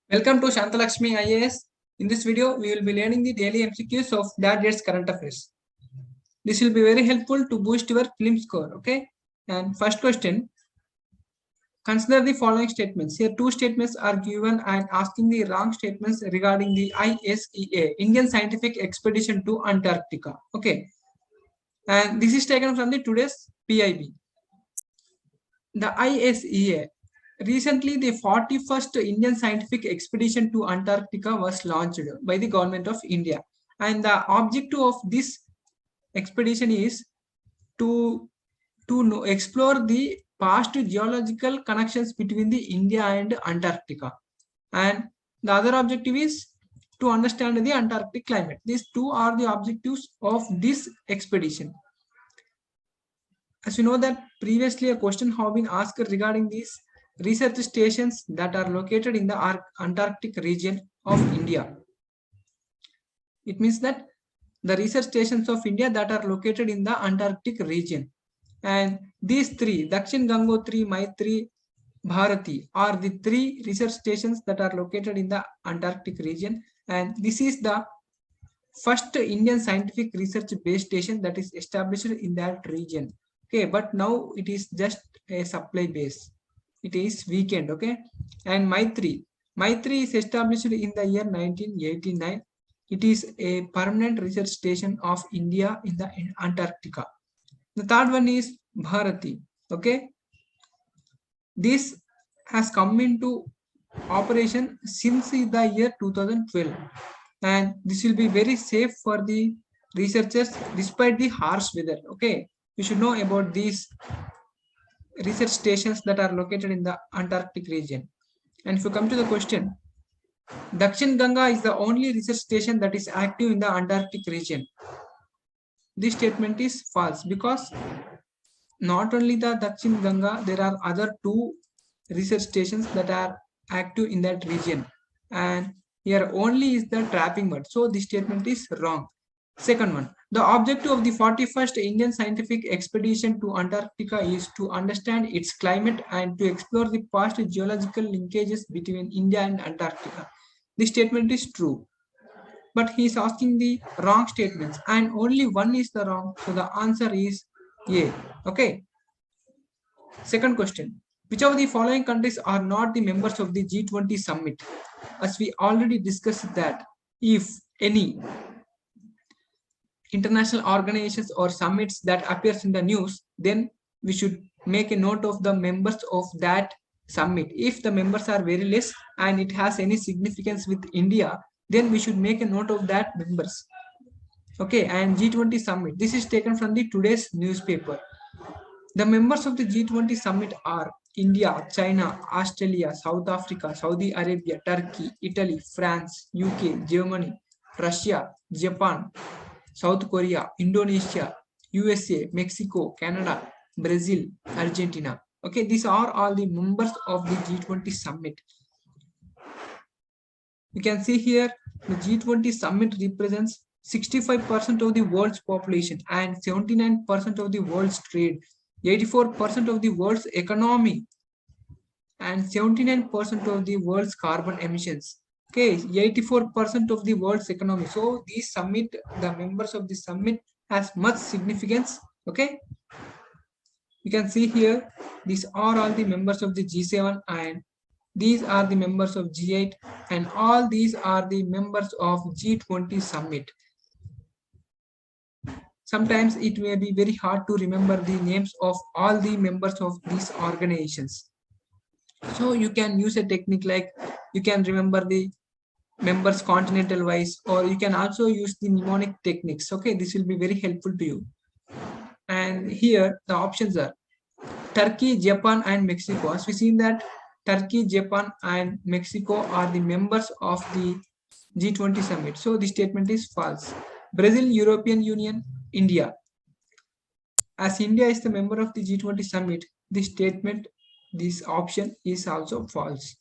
Welcome to Shantalakshmi IAS. In this video, we will be learning the daily MCQs of that date's current affairs. This will be very helpful to boost your film score. Okay. And first question: consider the following statements. Here, two statements are given and asking the wrong statements regarding the ISEA, Indian Scientific Expedition to Antarctica. Okay. And this is taken from the today's PIB. The ISEA. Recently, the 41st Indian scientific expedition to Antarctica was launched by the government of India. And the objective of this expedition is to explore the past geological connections between the India and Antarctica. And the other objective is to understand the Antarctic climate. These two are the objectives of this expedition. As you know that previously a question have been asked regarding these research stations that are located in the Antarctic region of India. It means that the research stations of India that are located in the Antarctic region. And these three, Dakshin Gangotri, Maitri, Bharati, are the three research stations that are located in the Antarctic region. And this is the first Indian scientific research base station that is established in that region. Okay, but now it is just a supply base. It is weakened. Okay, and Maitri is established in the year 1989. It is a permanent research station of India in the Antarctica. The third one is Bharati. Okay, this has come into operation since the year 2012, and this will be very safe for the researchers despite the harsh weather. Okay, you should know about these research stations that are located in the Antarctic region. And if you come to the question, Dakshin Ganga is the only research station that is active in the Antarctic region. This statement is false because not only the Dakshin Ganga, there are other two research stations that are active in that region. And here only is the trapping mud. So this statement is wrong. Second one, the objective of the 41st Indian scientific expedition to Antarctica is to understand its climate and to explore the past geological linkages between India and Antarctica. This statement is true, but he is asking the wrong statements and only one is the wrong. So the answer is A. Okay. Second question, which of the following countries are not the members of the G20 summit? As we already discussed that if any international organizations or summits that appears in the news, then we should make a note of the members of that summit. If the members are very less and it has any significance with India, then we should make a note of that members. Okay, and G20 summit, this is taken from the today's newspaper. The members of the G20 summit are India, China, Australia, South Africa, Saudi Arabia, Turkey, Italy, France, UK, Germany, Russia, Japan, South Korea, Indonesia, USA, Mexico, Canada, Brazil, Argentina. Okay, these are all the members of the G20 summit. You can see here the G20 summit represents 65% of the world's population and 79% of the world's trade, 84% of the world's economy, and 79% of the world's carbon emissions. Okay, 84% of the world's economy. So these summit, the members of the summit has much significance. Okay, you can see here these are all the members of the G7 and these are the members of G8 and all these are the members of G20 summit. Sometimes it may be very hard to remember the names of all the members of these organizations. So you can use a technique like you can remember the members continental wise, or you can also use the mnemonic techniques. Okay, this will be very helpful to you. And here the options are Turkey, Japan, and Mexico. As we see that Turkey, Japan, and Mexico are the members of the G20 summit. So the statement is false. Brazil, European Union, India. As India is the member of the G20 summit, this statement, this option is also false.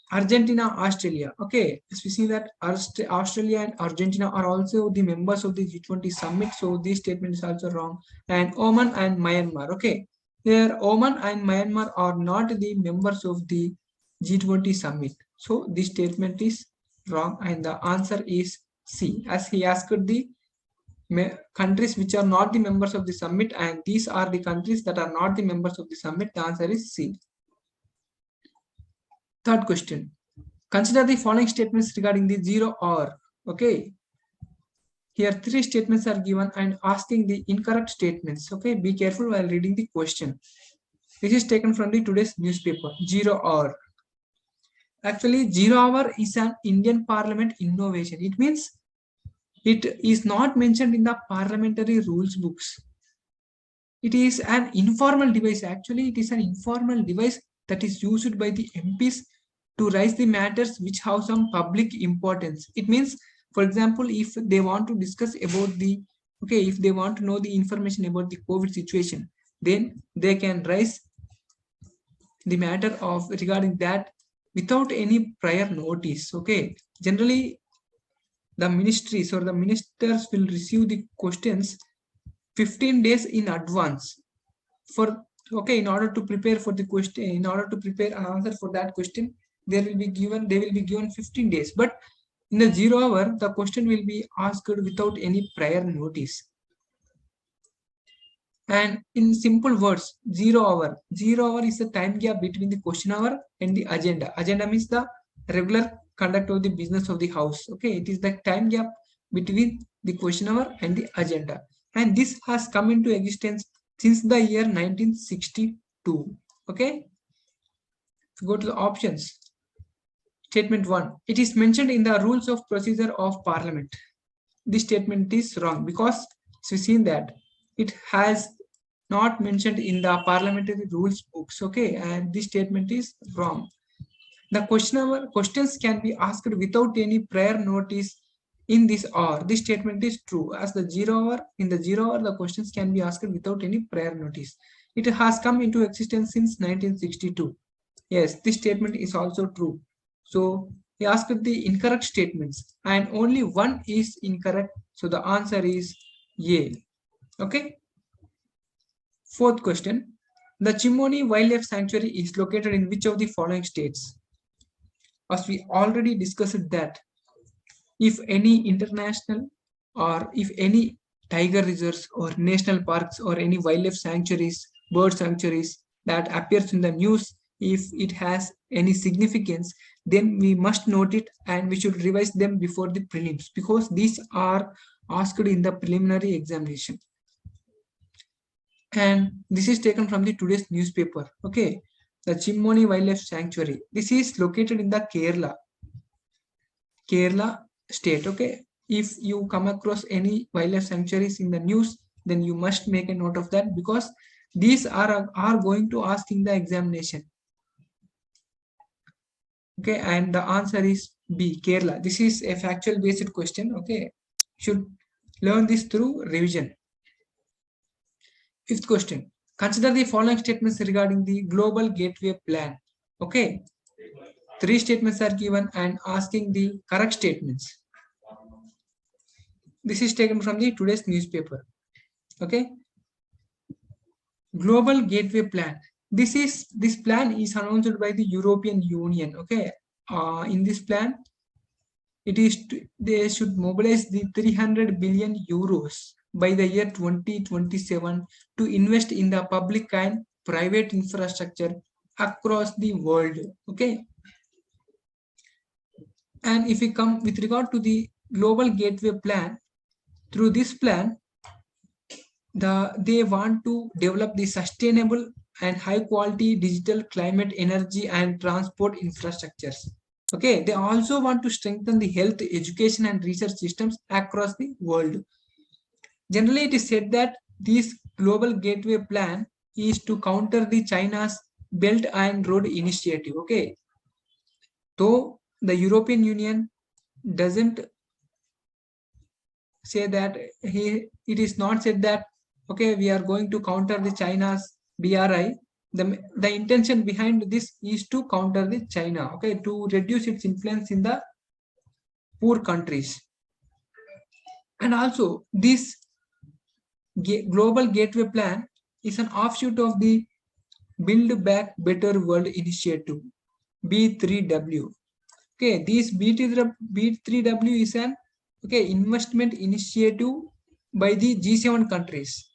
Argentina, Australia. Okay, as we see that Australia and Argentina are also the members of the G20 summit. So this statement is also wrong. And Oman and Myanmar. Okay, here Oman and Myanmar are not the members of the G20 summit. So this statement is wrong and the answer is C, as he asked the countries which are not the members of the summit, and these are the countries that are not the members of the summit. The answer is C. Third question. Consider the following statements regarding the zero hour. Okay. Here three statements are given and asking the incorrect statements. Okay. Be careful while reading the question. This is taken from the today's newspaper. Zero hour. Actually, zero hour is an Indian Parliament innovation. It means it is not mentioned in the parliamentary rules books. It is an informal device. Actually, it is an informal device that is used by the MPs to raise the matters which have some public importance. It means, for example, if they want to discuss about the, if they want to know the information about the COVID situation, then they can raise the matter of regarding that without any prior notice. Okay. Generally, the ministries or the ministers will receive the questions 15 days in advance for, in order to prepare for the question, in order to prepare an answer for that question, they will be given 15 days. But in the zero hour, the question will be asked without any prior notice. And in simple words, zero hour is the time gap between the question hour and the agenda. Agenda means the regular conduct of the business of the house. Okay, it is the time gap between the question hour and the agenda. And this has come into existence since the year 1962. Okay, go to the options. Statement 1. It is mentioned in the rules of procedure of Parliament. This statement is wrong because we've seen that it has not mentioned in the parliamentary rules books. Okay, and this statement is wrong. The questions can be asked without any prior notice in this hour. This statement is true, as the in the zero hour the questions can be asked without any prior notice. It has come into existence since 1962. Yes, this statement is also true. So he asked the incorrect statements and only one is incorrect. So the answer is A. Okay. Fourth question. The Chimoni Wildlife Sanctuary is located in which of the following states? As we already discussed that if any international or if any tiger reserves or national parks or any wildlife sanctuaries, bird sanctuaries that appears in the news, if it has any significance, then we must note it and we should revise them before the prelims because these are asked in the preliminary examination. And this is taken from the today's newspaper. Okay, the Chimmoni Wildlife Sanctuary. This is located in the Kerala state. Okay, if you come across any wildlife sanctuaries in the news, then you must make a note of that because these are going to ask in the examination. Okay, and the answer is B, Kerala. This is a factual based question. Okay, should learn this through revision. Fifth question. Consider the following statements regarding the Global Gateway Plan. Okay. Three statements are given and asking the correct statements. This is taken from the today's newspaper. Okay. Global Gateway Plan. This plan is announced by the European Union. Okay. In this plan, they should mobilize the 300 billion euros by the year 2027 to invest in the public and private infrastructure across the world. Okay. And if we come with regard to the Global Gateway Plan, through this plan, they want to develop the sustainable and high quality digital climate energy and transport infrastructures. Okay, they also want to strengthen the health, education and research systems across the world. Generally, it is said that this Global Gateway Plan is to counter the China's Belt and Road Initiative. Okay, though the European Union doesn't say that it is not said that okay we are going to counter the China's BRI. The intention behind this is to counter the China. Okay, to reduce its influence in the poor countries. And also this Global Gateway Plan is an offshoot of the Build Back Better World initiative. B3W. Okay, this B3W is an investment initiative by the G7 countries,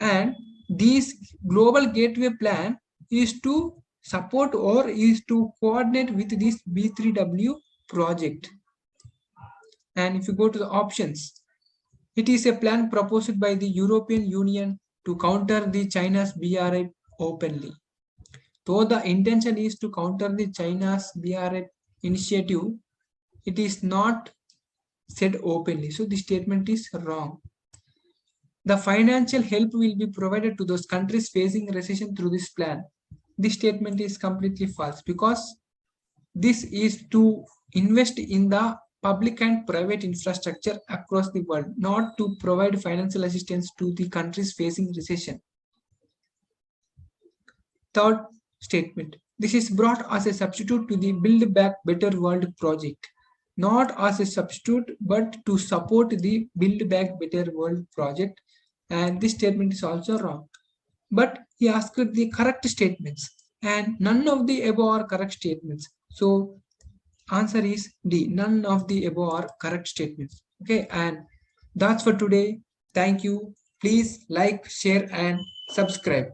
and this global gateway plan is to support or is to coordinate with this B3W project. And if you go to the options, it is a plan proposed by the European Union to counter the China's BRI openly. Though the intention is to counter the China's BRI initiative, it is not said openly. So the statement is wrong. The financial help will be provided to those countries facing recession through this plan. This statement is completely false, because this is to invest in the public and private infrastructure across the world, not to provide financial assistance to the countries facing recession. Third statement, this is brought as a substitute to the Build Back Better World project, not as a substitute but to support the Build Back Better World project, and this statement is also wrong. But he asked the correct statements, and none of the above are correct statements. So answer is D, none of the above are correct statements. Okay, and that's for today. Thank you. Please like, share, and subscribe.